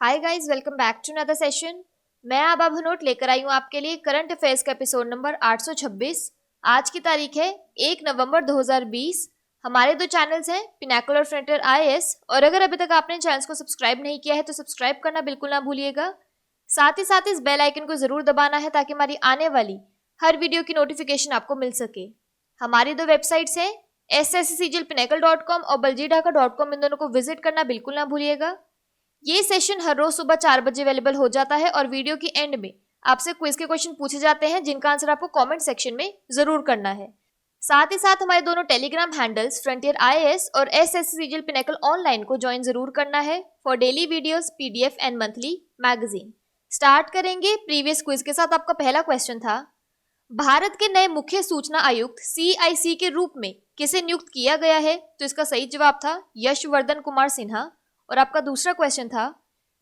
Hi guys, welcome back to another session. मैं आबा भनोट लेकर आई हूँ आपके लिए करंट अफेयर्स का एपिसोड नंबर 826। आज की तारीख है 1 नवंबर 2020। हमारे दो चैनल्स हैं, पिनाकल और फ्रंटियर आईएएस, और अगर अभी तक आपने चैनल्स को सब्सक्राइब नहीं किया है तो सब्सक्राइब करना बिल्कुल ना भूलिएगा। साथ ही साथ इस बेल आइकन को जरूर दबाना है ताकि हमारी आने वाली हर वीडियो की नोटिफिकेशन आपको मिल सके। हमारी दो वेबसाइट्स हैं sscglpinacle.com और baljeedhaka.com, इन दोनों को विजिट करना बिल्कुल ना भूलिएगा। ये सेशन हर रोज सुबह 4 बजे अवेलेबल हो जाता है और वीडियो की एंड में आपसे क्विज के क्वेश्चन पूछे जाते हैं जिनका आंसर आपको कमेंट सेक्शन में जरूर करना है। साथ ही साथ हमारे दोनों टेलीग्राम हैंडल्स फ्रंटियर आईएएस और एसएससी पिनेकल ऑनलाइन को ज्वाइन जरूर करना है for daily videos, PDF and monthly magazine. Start करेंगे प्रीवियस क्विज के साथ। आपका पहला क्वेश्चन था, भारत के नए मुख्य सूचना आयुक्त सीआईसी के रूप में किसे नियुक्त किया गया है? तो इसका सही जवाब था यशवर्धन कुमार सिन्हा। और आपका दूसरा क्वेश्चन था,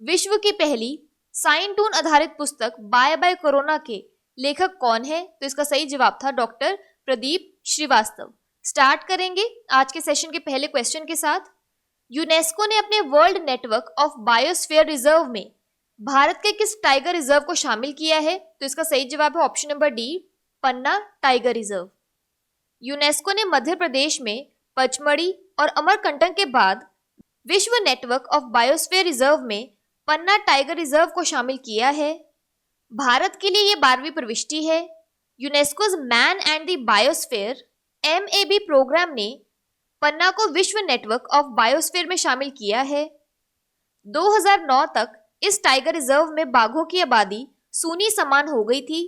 विश्व की पहली साइन टून आधारित पुस्तक बाय बाय कोरोना के लेखक कौन है? तो इसका सही जवाब था डॉक्टर प्रदीप श्रीवास्तव। स्टार्ट करेंगे आज के सेशन के पहले क्वेश्चन के साथ। यूनेस्को ने अपने world network of biosphere reserve में भारत के किस टाइगर रिजर्व को शामिल किया है? तो इसका सही जवाब है ऑप्शन नंबर डी, पन्ना टाइगर रिजर्व। यूनेस्को ने मध्य प्रदेश में पचमढ़ी और अमरकंटक के बाद विश्व नेटवर्क ऑफ बायोस्फीयर रिजर्व में पन्ना टाइगर रिजर्व को शामिल किया है। भारत के लिए ये 12वीं प्रविष्टि है। UNESCO's man and the biosphere MAB programme ने पन्ना को विश्व नेटवर्क ऑफ बायोस्फीयर में शामिल किया है। 2009 तक इस टाइगर रिजर्व में बाघों की आबादी शून्य समान हो गई थी,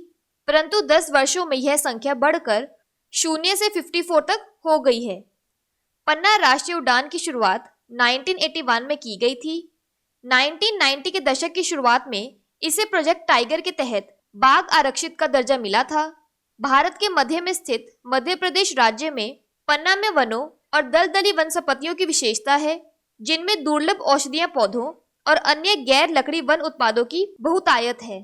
परंतु 10 वर्षों में यह संख्या बढ़कर 0 से 54 तक हो गई है। पन्ना राष्ट्रीय उद्यान की शुरुआत 1981 में की गई थी। 1990 के दशक की शुरुआत में इसे प्रोजेक्ट टाइगर के तहत बाघ आरक्षित का दर्जा मिला था। भारत के मध्य में स्थित मध्य प्रदेश राज्य में पन्ना में वनों और दलदली वन संपत्तियों की विशेषता है, जिनमें दुर्लभ औषधीय पौधों और अन्य गैर लकड़ी वन उत्पादों की बहुतायत है।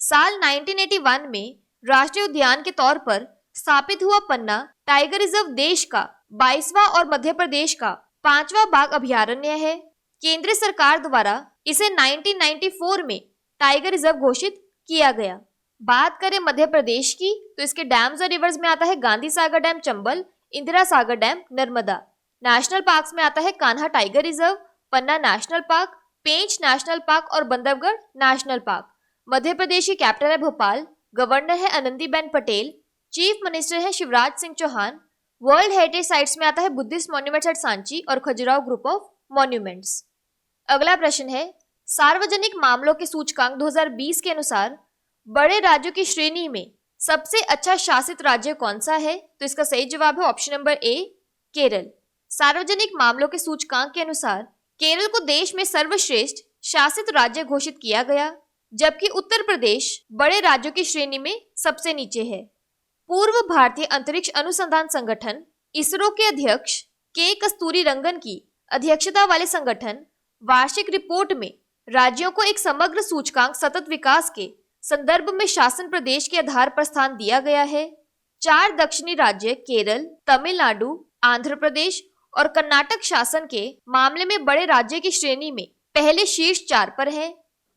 साल 1981 में राष्ट्रीय उद्यान के तौर पर स्थापित हुआ पन्ना टाइगर रिजर्व देश का 22वां और मध्य प्रदेश का 5वां बाघ अभयारण्य है। केंद्र सरकार द्वारा इसे 1994 में टाइगर रिजर्व घोषित किया गया। बात करें मध्य प्रदेश की तो इसके डैम्स और रिवर्स में आता है Gandhi Sagar dam Chambal, Indira Sagar dam Narmada. National parks में आता है कान्हा टाइगर रिजर्व, पन्ना नेशनल पार्क, पेंच नेशनल पार्क और बंधवगढ़ नेशनल पार्क। मध्य प्रदेश की कैपिटल है भोपाल, गवर्नर है आनंदीबेन पटेल, चीफ मिनिस्टर है Shivraj Singh Chauhan. World heritage sites में आता है बुद्धिस्ट मॉन्यूमेंट्स एट सांची और खजुराहो ग्रुप ऑफ मॉन्यूमेंट्स। अगला प्रश्न है, सार्वजनिक मामलों के सूचकांक 2020 के अनुसार बड़े राज्यों की श्रेणी में सबसे अच्छा शासित राज्य कौन सा है? तो इसका सही जवाब है ऑप्शन नंबर ए, केरल। सार्वजनिक मामलों के सूचकांक के अनुसार केरल को देश में सर्वश्रेष्ठ शासित राज्य घोषित किया गया, जबकि उत्तर प्रदेश बड़े राज्यों की श्रेणी में सबसे नीचे है। पूर्व भारतीय अंतरिक्ष अनुसंधान संगठन इसरो के अध्यक्ष के कस्तूरी रंगन की अध्यक्षता वाले संगठन वार्षिक रिपोर्ट में राज्यों को एक समग्र सूचकांक सतत विकास के संदर्भ में शासन प्रदेश के आधार पर स्थान दिया गया है। 4 दक्षिणी राज्य केरल, तमिलनाडु, आंध्र प्रदेश और कर्नाटक शासन के मामले में बड़े राज्य की श्रेणी में पहले शीर्ष 4 पर हैं।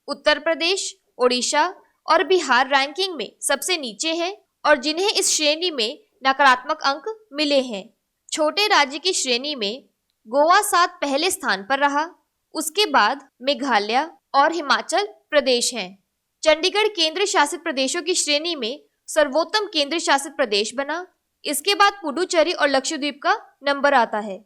उत्तर प्रदेश, ओडिशा और बिहार रैंकिंग में सबसे नीचे हैं और जिन्हें इस श्रेणी में नकारात्मक अंक मिले हैं। छोटे राज्य की श्रेणी में गोवा 7 पहले स्थान पर रहा, उसके बाद मेघालय और हिमाचल प्रदेश हैं। चंडीगढ़ केंद्र शासित प्रदेशों की श्रेणी में सर्वोत्तम केंद्र शासित प्रदेश बना। इसके बाद पुडुचेरी और लक्षद्वीप का नंबर आता है।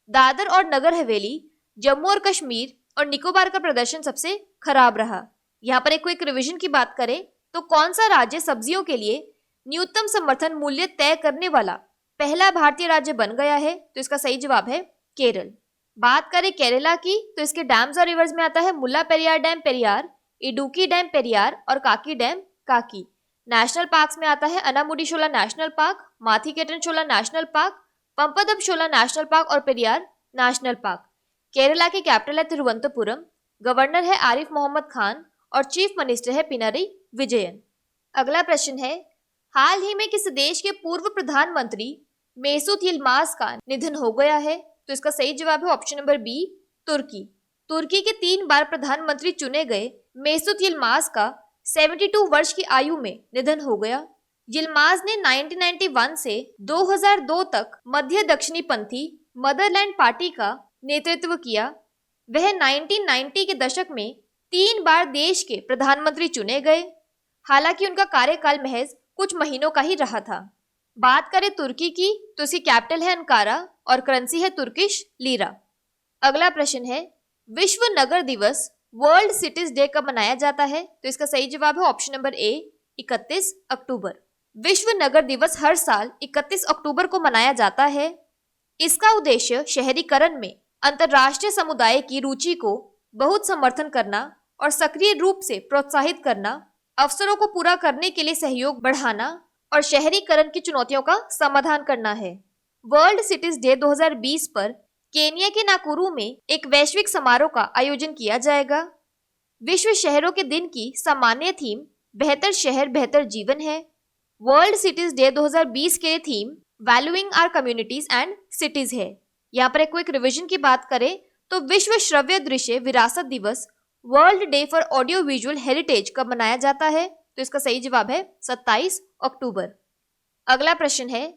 दादर और नगर हवेली, जम्मू और कश्मीर और निकोबार का प्रदर्शन सबसे खराब रहा। यहाँ पर एक क्विक रिवीजन की बात करें तो कौन सा राज्य सब्जियों के लिए न्यूनतम समर्थन मूल्य तय करने वाला पहला भारतीय राज्य बन गया है? तो इसका सही जवाब है केरल। बात करें केरला की तो इसके डैम्स और रिवर्स में आता है मुल्ला पेरियार डैम पेरियार, इडुक्की डैम पेरियार और काकी डैम काकी। नेशनल पार्क्स में आता है अनामुडी शोला नेशनल पार्क, माथीकेटन शोला नेशनल पार्क, पंपदम शोला नेशनल पार्क और पेरियार नेशनल पार्क। केरला की कैपिटल है तिरुवनंतपुरम, गवर्नर है आरिफ मोहम्मद खान और चीफ मिनिस्टर है पिनरई विजयन। अगला प्रश्न है, हाल ही में किस देश के पूर्व प्रधानमंत्री मेसूत यिल्माज का निधन हो गया है? तो इसका सही जवाब है ऑप्शन नंबर बी, तुर्की। तुर्की के 3 बार प्रधानमंत्री चुने गए मेसूत यिल्माज का 72 वर्ष की आयु में निधन हो गया। यिल्माज ने 1991 से 2002 तक मध्य दक्षिणी पंथी मदरलैंड पार्टी का नेतृत्व किया। वह 1990 के दशक में 3 बार देश के प्रधानमंत्री चुने गए। हालांकि उनका कार्यकाल महज कुछ महीनों का ही रहा था। बात करें तुर्की की तो इसकी कैपिटल है अंकारा और करेंसी है तुर्किश लीरा। अगला प्रश्न है, विश्व नगर दिवस वर्ल्ड सिटीज डे कब मनाया जाता है? तो इसका सही जवाब है ऑप्शन नंबर ए 31 अक्टूबर। विश्व नगर दिवस हर साल 31 अक्टूबर को मनाया जाता है। इसका उद्देश्य शहरीकरण में अंतर्राष्ट्रीय समुदाय की रुचि को बहुत समर्थन करना और सक्रिय रूप से प्रोत्साहित करना, अवसरों को पूरा करने के लिए सहयोग बढ़ाना और शहरीकरण की चुनौतियों का समाधान करना है। वर्ल्ड सिटीज डे 2020 पर केन्या के नाकुरू में एक वैश्विक समारोह का आयोजन किया जाएगा। विश्व शहरों के दिन की सामान्य थीम बेहतर शहर बेहतर जीवन है। वर्ल्ड सिटीज डे 2020 के theme valuing our communities and cities है। यहाँ पर एक क्विक रिवीजन की बात करें तो विश्व श्रव्य दृश्य विरासत दिवस world day for audio visual heritage कब मनाया जाता है? तो इसका सही जवाब है 27 अक्टूबर। अगला प्रश्न है,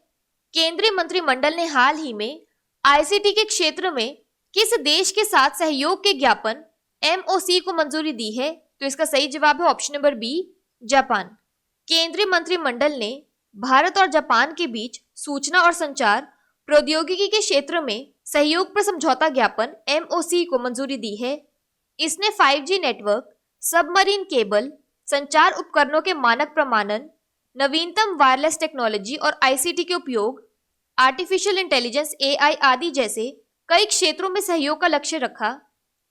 केंद्रीय मंत्रिमंडल ने हाल ही में आईसीटी के क्षेत्र में किस देश के साथ सहयोग के ज्ञापन MOC को मंजूरी दी है? तो इसका सही जवाब है ऑप्शन नंबर बी जापान। केंद्रीय मंत्रिमंडल ने भारत और जापान के बीच सूचना और संचार प्रौद्योगिकी के क्षेत्र में सहयोग पर समझौता ज्ञापन MOC को मंजूरी दी है। इसने 5G नेटवर्क, सबमरीन केबल, संचार उपकरणों के मानक प्रमाणन, नवीनतम वायरलेस टेक्नोलॉजी और ICT के उपयोग, आर्टिफिशियल इंटेलिजेंस AI आदि जैसे कई क्षेत्रों में सहयोग का लक्ष्य रखा।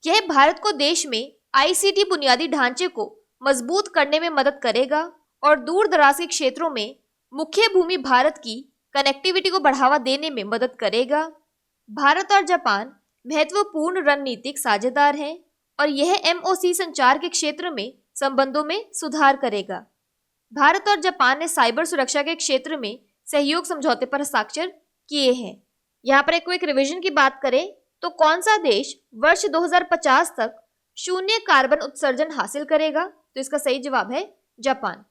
यह भारत को देश में ICT बुनियादी ढांचे को मजबूत करने में मदद करेगा और दूर दराज के क्षेत्रों में मुख्य भूमि भारत की कनेक्टिविटी को बढ़ावा देने में मदद करेगा। भारत और जापान महत्वपूर्ण रणनीतिक साझेदार हैं और यह MOC संचार के क्षेत्र में संबंधों में सुधार करेगा। भारत और जापान ने साइबर सुरक्षा के क्षेत्र में सहयोग समझौते पर हस्ताक्षर किए हैं। यहाँ पर एक क्विक रिवीजन की बात करें तो कौन सा देश वर्ष 2050 तक शून्य कार्बन उत्सर्जन हासिल करेगा? तो इसका सही जवाब है जापान।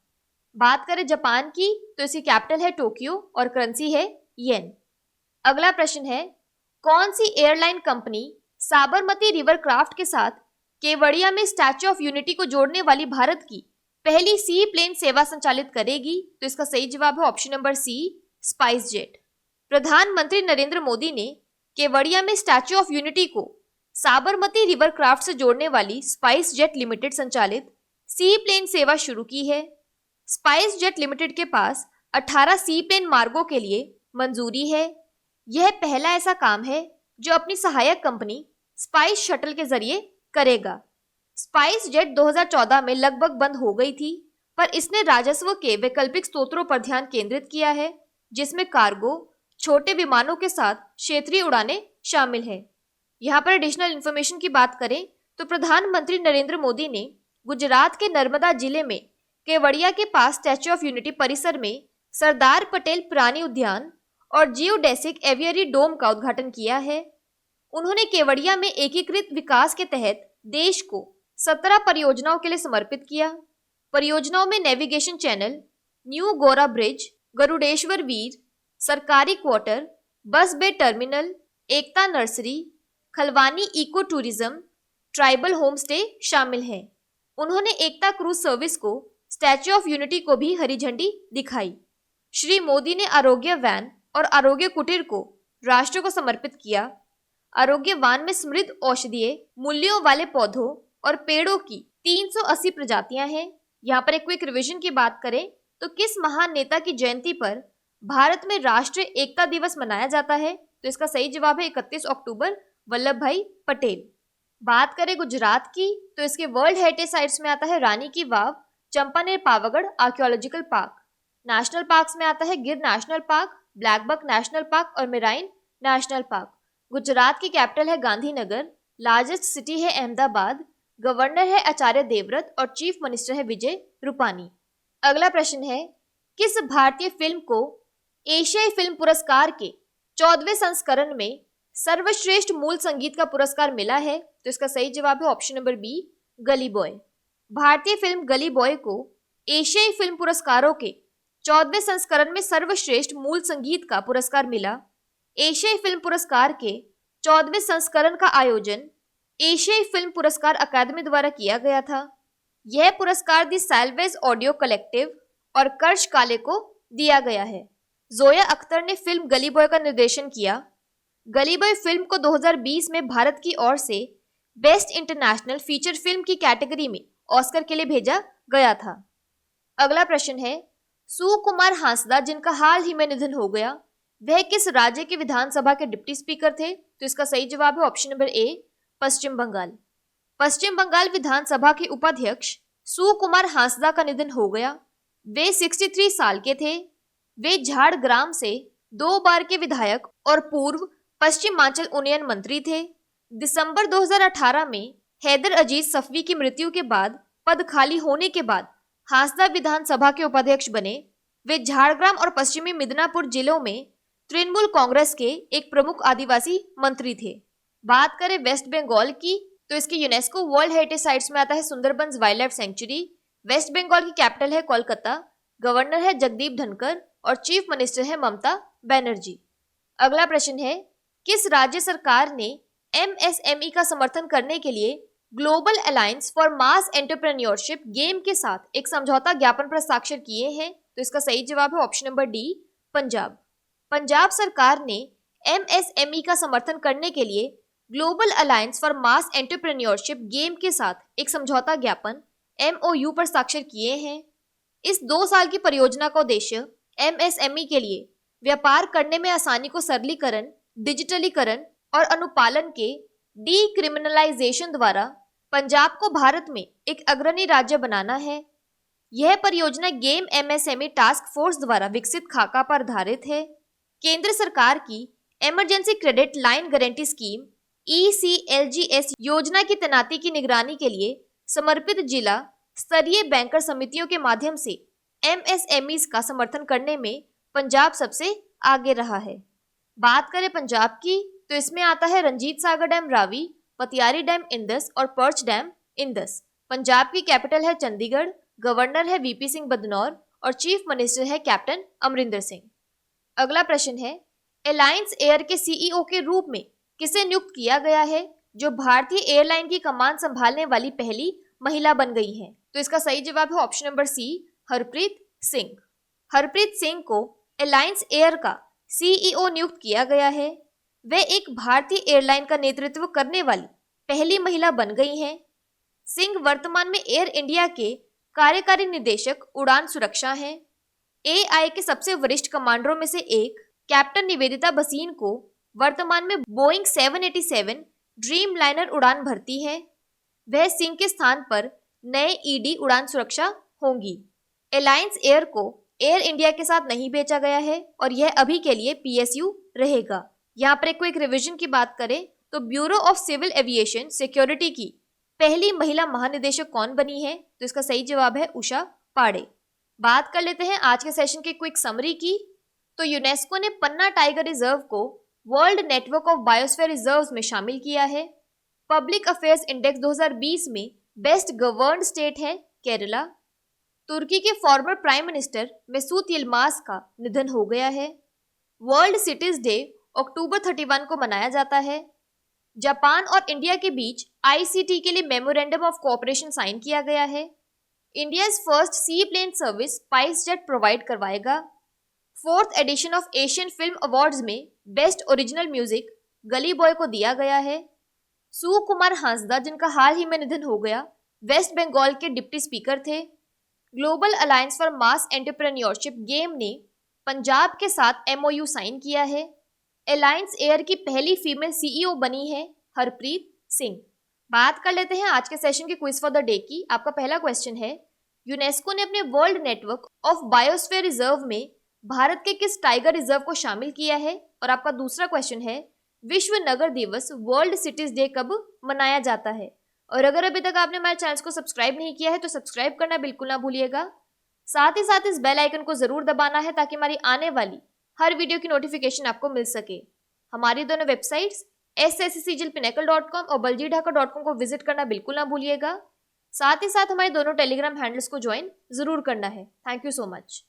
बात करें जापान की तो इसकी कैपिटल है टोक्यो और करेंसी है येन। अगला प्रश्न है, कौन सी airline company Sabarmati river craft के साथ केवड़िया में स्टैच्यू ऑफ यूनिटी को जोड़ने वाली भारत की पहली सी प्लेन सेवा संचालित करेगी? तो इसका सही जवाब है option number C SpiceJet. प्रधानमंत्री नरेंद्र मोदी ने केवड़िया में स्टैच्यू ऑफ यूनिटी को साबरमती रिवर क्राफ्ट से जोड़ने वाली स्पाइस जेट लिमिटेड संचालित सी प्लेन सेवा शुरू की है। स्पाइस जेट लिमिटेड के पास 18 सी प्लेन मार्गों के लिए मंजूरी है। यह पहला ऐसा काम है जो अपनी सहायक कंपनी स्पाइस शटल के जरिए करेगा। स्पाइस जेट 2014 में लगभग बंद हो गई थी, पर इसने राजस्व के वैकल्पिक स्रोतों पर ध्यान केंद्रित किया है, जिसमें कार्गो, छोटे विमानों के साथ क्षेत्रीय उड़ानें शामिल है। यहाँ पर एडिशनल इन्फॉर्मेशन की बात करें तो प्रधानमंत्री नरेंद्र मोदी ने गुजरात के नर्मदा जिले में केवड़िया के पास स्टैच्यू ऑफ यूनिटी परिसर में सरदार पटेल प्राणी उद्यान और जियोडेसिक एवियरी डोम का उद्घाटन किया है। उन्होंने केवड़िया में एकीकृत विकास के तहत देश को 17 परियोजनाओं के लिए समर्पित किया। परियोजनाओं में navigation channel, new Gora bridge, Garudeshwar weir, सरकारी quarter, bus bay terminal, Ekta nursery, Khalwani eco tourism, tribal home stay शामिल हैं। उन्होंने एकता क्रूज सर्विस को स्टैच्यू ऑफ यूनिटी को भी हरी झंडी दिखाई। श्री मोदी ने आरोग्य वैन और आरोग्य कुटीर को राष्ट्र को समर्पित किया। आरोग्य वान में समृद्ध औषधीय मूल्यों वाले पौधों और पेड़ों की 380 प्रजातियां हैं। यहाँ पर एक क्विक रिवीजन की बात करें तो किस महान नेता की जयंती पर भारत में राष्ट्रीय एकता दिवस मनाया जाता है? तो इसका सही जवाब है 31 अक्टूबर, वल्लभ भाई पटेल। बात करें गुजरात की तो इसके वर्ल्ड हेरिटेज साइट्स में आता है Rani ki Vav, Champaner Pavagadh archaeological park. National parks में आता है Gir national park, blackbuck national park और मेराइन नेशनल पार्क। गुजरात की कैपिटल है गांधीनगर, लार्जेस्ट सिटी है अहमदाबाद, गवर्नर है आचार्य देवव्रत और चीफ मिनिस्टर है विजय रूपानी। अगला प्रश्न है, किस भारतीय फिल्म को एशियाई फिल्म पुरस्कार के 14वें संस्करण में सर्वश्रेष्ठ मूल संगीत का पुरस्कार मिला है? तो इसका सही जवाब है ऑप्शन नंबर बी, गली बॉय। भारतीय फिल्म गली बॉय को एशियाई फिल्म पुरस्कारों के 14वें संस्करण में सर्वश्रेष्ठ मूल संगीत का पुरस्कार मिला। एशियाई फिल्म पुरस्कार के 14वें संस्करण का आयोजन एशियाई फिल्म पुरस्कार अकादमी द्वारा किया गया था। यह पुरस्कार दी सैल्वेज ऑडियो कलेक्टिव और कर्श काले को दिया गया है। जोया अख्तर ने फिल्म गली बॉय का निर्देशन किया। गली बॉय फिल्म को 2020 में भारत की ओर से बेस्ट इंटरनेशनल फीचर फिल्म की कैटेगरी में ऑस्कर के लिए भेजा गया था। अगला प्रश्न है, सुकुमार हांसदा जिनका हाल ही में निधन हो गया, वह किस राज्य के विधानसभा के डिप्टी स्पीकर थे? तो इसका सही जवाब है ऑप्शन नंबर ए, पश्चिम बंगाल। पश्चिम बंगाल विधानसभा के उपाध्यक्ष सुकुमार हांसदा का निधन हो गया। वे 63 साल के थे। वे झाड़ग्राम से 2 बार के विधायक और पूर्व पश्चिमांचल उन्नयन मंत्री थे। दिसंबर 2018 में हैदर अजीज सफवी की मृत्यु के बाद पद खाली होने के बाद हांसदा विधानसभा के उपाध्यक्ष बने। वे झाड़ग्राम और पश्चिमी मिदनापुर जिलों में तृणमूल कांग्रेस के एक प्रमुख आदिवासी मंत्री थे। बात करें वेस्ट बंगाल की, तो इसकी यूनेस्को वर्ल्ड हेरिटेज साइट्स में आता है Sundarbans wildlife sanctuary. West Bengal की कैपिटल है कोलकाता। गवर्नर है जगदीप धनखड़ और चीफ मिनिस्टर है ममता बनर्जी। अगला प्रश्न है, किस राज्य सरकार ने एमएसएमई का समर्थन करने के लिए global alliance for mass entrepreneurship game के साथ एक समझौता ज्ञापन पर हस्ताक्षर किए हैं? तो इसका सही जवाब है option number D, Punjab. Punjab सरकार ने एमएसएमई का समर्थन करने के लिए global alliance for mass entrepreneurship game के साथ एक समझौता ज्ञापन एमओयू पर हस्ताक्षर किए हैं। इस 2 साल की परियोजना का उद्देश्य एमएसएमई के लिए व्यापार करने में आसानी को सरलीकरण, डिजिटलीकरण और अनुपालन के डीक्रिमिनलाइजेशन द्वारा पंजाब को भारत में एक अग्रणी राज्य बनाना है। यह परियोजना गेम एमएसएमई टास्क फोर्स द्वारा विकसित खाका पर आधारित है। केंद्र सरकार की emergency credit line guarantee scheme ECLGS योजना की तैनाती की निगरानी के लिए समर्पित जिला स्तरीय बैंकर समितियों के माध्यम से एमएसएमईज का समर्थन करने में पंजाब सबसे आगे रहा है। बात करें पंजाब की, तो इसमें आता है Ranjit Sagar dam Ravi, पतियारी dam Indus और पर्च डैम इंदस। पंजाब की कैपिटल है चंडीगढ़। गवर्नर है वीपी सिंह बदनौर और चीफ मिनिस्टर है कैप्टन अमरिंदर सिंह। अगला प्रश्न है, अलायंस एयर के सीईओ के रूप में किसे नियुक्त किया गया है, जो भारतीय एयरलाइन की कमान संभालने वाली पहली महिला बन गई है? तो इसका सही जवाब है option number C, Harpreet Singh. Harpreet Singh को अलायंस एयर का सीईओ नियुक्त किया गया है। वे एक भारतीय एयरलाइन का नेतृत्व करने वाली पहली महिला बन गई हैं। सिंह वर्तमान में एयर इंडिया के कार्यकारी निदेशक उड़ान सुरक्षा हैं। एआई के सबसे वरिष्ठ कमांडरों में से एक कैप्टन निवेदिता भसीन को वर्तमान में बोइंग 787 ड्रीम लाइनर उड़ान भरती है। वह सिंह के स्थान पर नए ईडी उड़ान सुरक्षा होंगी। अलायंस एयर को एयर इंडिया के साथ नहीं बेचा गया है और यह अभी के लिए पीएसयू रहेगा। यहाँ पर एक क्विक रिवीजन की बात करें तो bureau of civil aviation security की पहली महिला महानिदेशक कौन बनी है? तो इसका सही जवाब है उषा पाड़े। बात कर लेते हैं आज के सेशन की क्विक समरी की। तो यूनेस्को ने पन्ना टाइगर रिजर्व को world network of biosphere reserves में शामिल किया है। पब्लिक अफेयर्स इंडेक्स 2020 में बेस्ट गवर्न्ड स्टेट है केरला। तुर्की के फॉर्मर प्राइम मिनिस्टर मेसूत यिल्माज का निधन हो गया है। वर्ल्ड सिटीज डे अक्टूबर 31 को मनाया जाता है। जापान और इंडिया के बीच आईसीटी के लिए मेमोरेंडम ऑफ कोऑपरेशन साइन किया गया है। India first sea plane service SpiceJet provide करवाएगा। 4th edition of Asian film awards में best original music Gully Boy को दिया गया है। सुकुमार हांसदा जिनका हाल ही में निधन हो गया, वेस्ट बंगाल के डिप्टी स्पीकर थे। Global alliance for mass entrepreneurship game ने पंजाब के साथ एमओयू साइन किया है। अलायंस एयर की पहली फीमेल सीईओ बनी है हरप्रीत सिंह। बात कर लेते हैं आज के सेशन के क्विज फॉर द डे की। आपका पहला क्वेश्चन है, यूनेस्को ने अपने world network of biosphere reserve में भारत के किस टाइगर रिजर्व को शामिल किया है? और आपका दूसरा क्वेश्चन है, विश्व नगर दिवस वर्ल्ड सिटीज डे कब मनाया जाता है? और अगर अभी तक आपने हमारे चैनल को सब्सक्राइब नहीं किया है तो सब्सक्राइब करना बिल्कुल ना भूलिएगा। साथ ही साथ इस बेल आइकन को जरूर दबाना है ताकि हमारी आने वाली हर वीडियो की नोटिफिकेशन आपको मिल सके। हमारी दोनों वेबसाइट्स sscjlpinnacle.com और baljeetdhaka.com को विजिट करना बिल्कुल ना भूलिएगा। साथ ही साथ हमारे दोनों टेलीग्राम हैंडल्स को ज्वाइन जरूर करना है। Thank you so much.